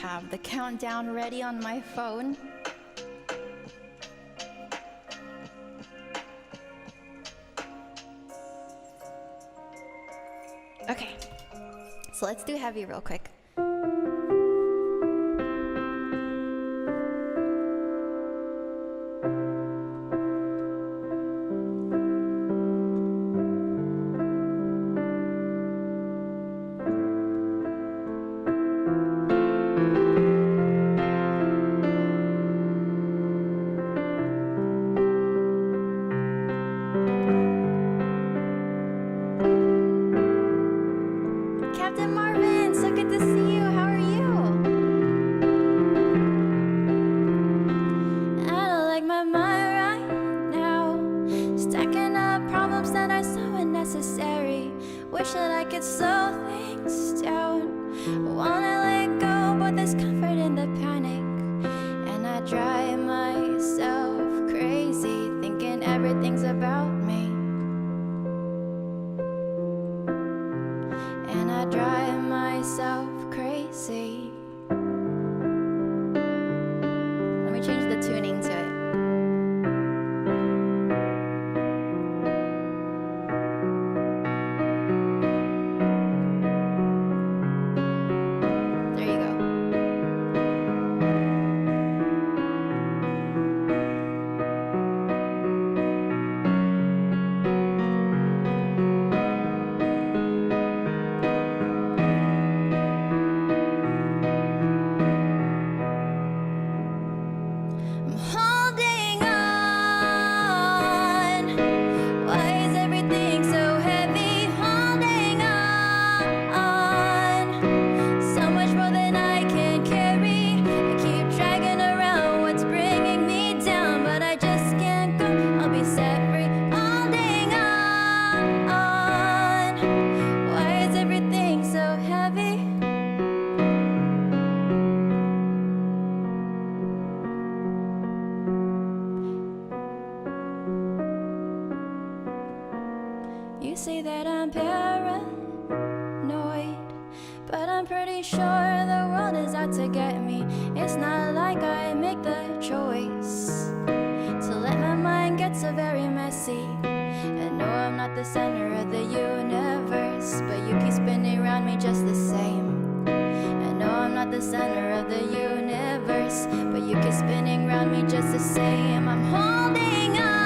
have the countdown ready on my phone. Okay, so let's do heavy real quick. You say that I'm paranoid, but I'm pretty sure the world is out to get me. It's not like I make the choice to let my mind get so very messy. I know I'm not the center of the universe, but you keep spinning around me just the same. I know I'm not the center of the universe, but you keep spinning around me just the same. I'm holding on.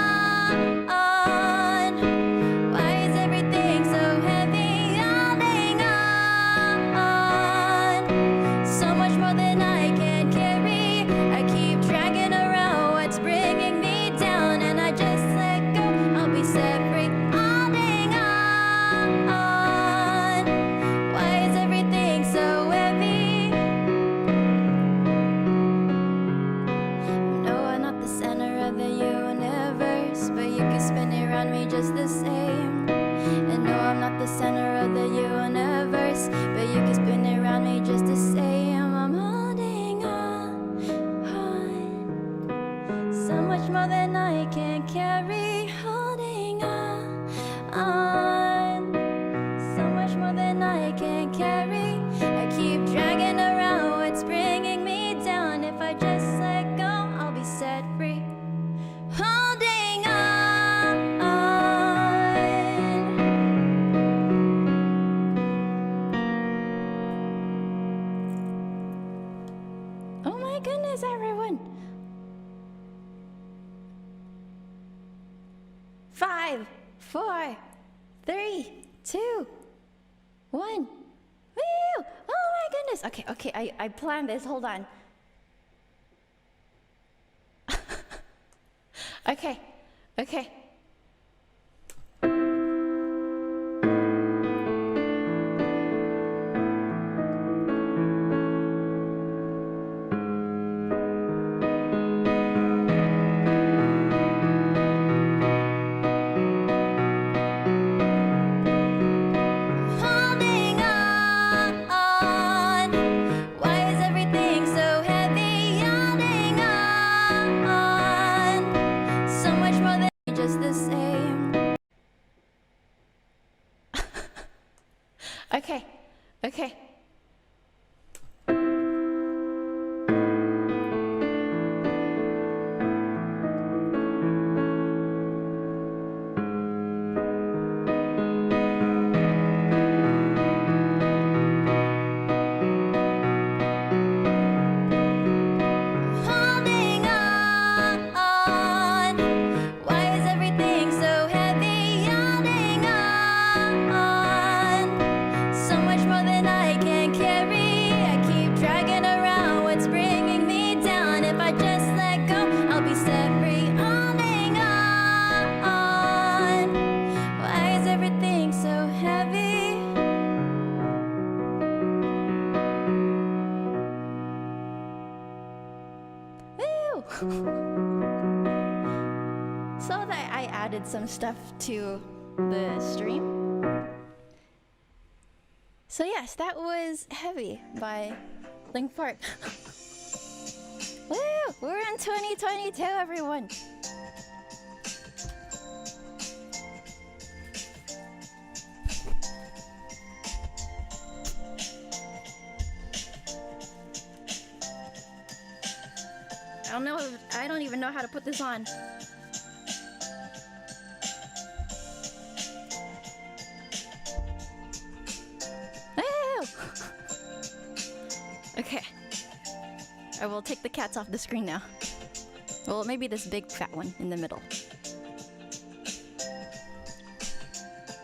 Just the same. And no, I'm not the center of the universe, but you can spin it around me just the same. I'm holding on, so much more than I can carry. Holding on, so much more than I can carry. I keep dragging around what's bringing me down. If I just let go, I'll be set free. Holding on. My goodness, everyone. 5, 4, 3, 2, 1. Woo! Oh my goodness. Okay, I planned this. Hold on. Okay. Okay. So that I added some stuff to the stream. So yes, that was Heavy by Link Park. Woo! We're in 2022, everyone! I don't even know how to put this on. Woo! Okay. I will take the cats off the screen now. Well, maybe this big fat one in the middle.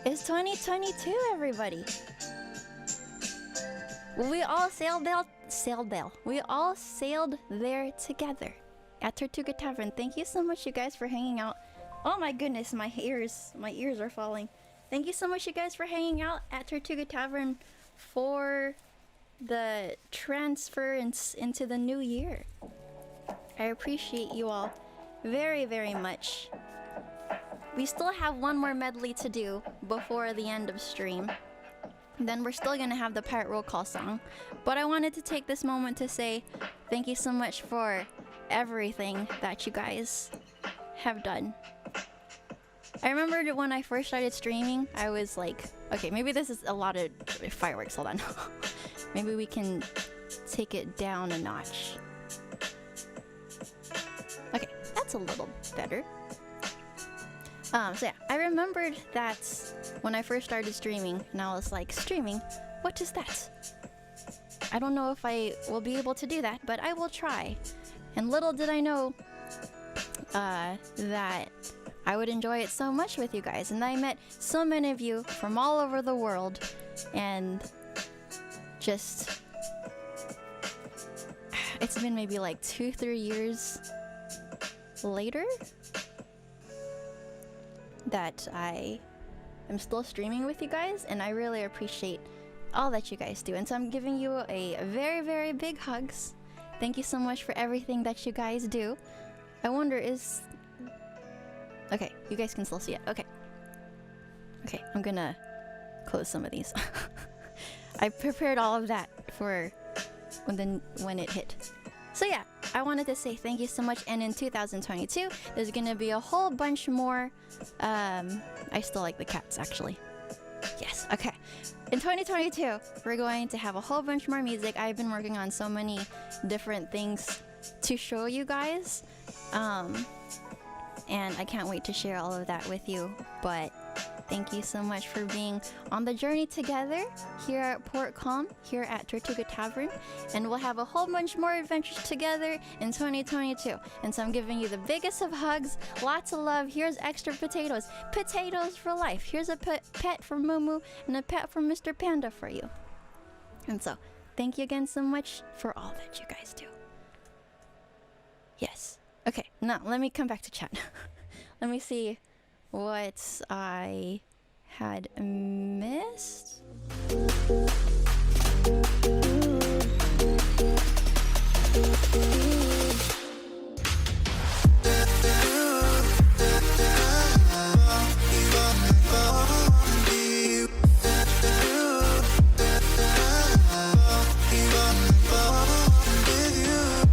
It's 2022, everybody. We all sailed there. We all sailed there together at Tortuga Tavern. Thank you so much, you guys, for hanging out. Oh my goodness, my ears are falling. Thank you so much, you guys, for hanging out at Tortuga Tavern for the transfer into the new year. I appreciate you all very, very much. We still have one more medley to do before the end of stream. Then we're still gonna have the pirate roll call song. But I wanted to take this moment to say thank you so much for everything that you guys have done. I remember when I first started streaming, I was like, okay, maybe this is a lot of fireworks, hold on. Maybe we can take it down a notch. Okay, that's a little better. So yeah, I remembered that when I first started streaming, and I was like, streaming? What is that? I don't know if I will be able to do that, but I will try. And little did I know that I would enjoy it so much with you guys. And I met so many of you from all over the world, and just... it's been maybe like 2-3 years later that I am still streaming with you guys, and I really appreciate all that you guys do. And so I'm giving you a very, very big hugs. Thank you so much for everything that you guys do. I wonder is... okay, you guys can still see it. Okay. Okay, I'm gonna close some of these. I prepared all of that for when it hit. So yeah, I wanted to say thank you so much, and in 2022, there's gonna be a whole bunch more. I still like the cats, actually. Yes, okay. In 2022, we're going to have a whole bunch more music. I've been working on so many different things to show you guys. And I can't wait to share all of that with you, but thank you so much for being on the journey together here at Port Calm, here at Tortuga Tavern, and we'll have a whole bunch more adventures together in 2022. And so I'm giving you the biggest of hugs, lots of love. Here's extra potatoes, potatoes for life. Here's a pet for Mumu and a pet for Mr. Panda for you. And so thank you again so much for all that you guys do. Yes. Okay, now let me come back to chat. Let me see what I had missed.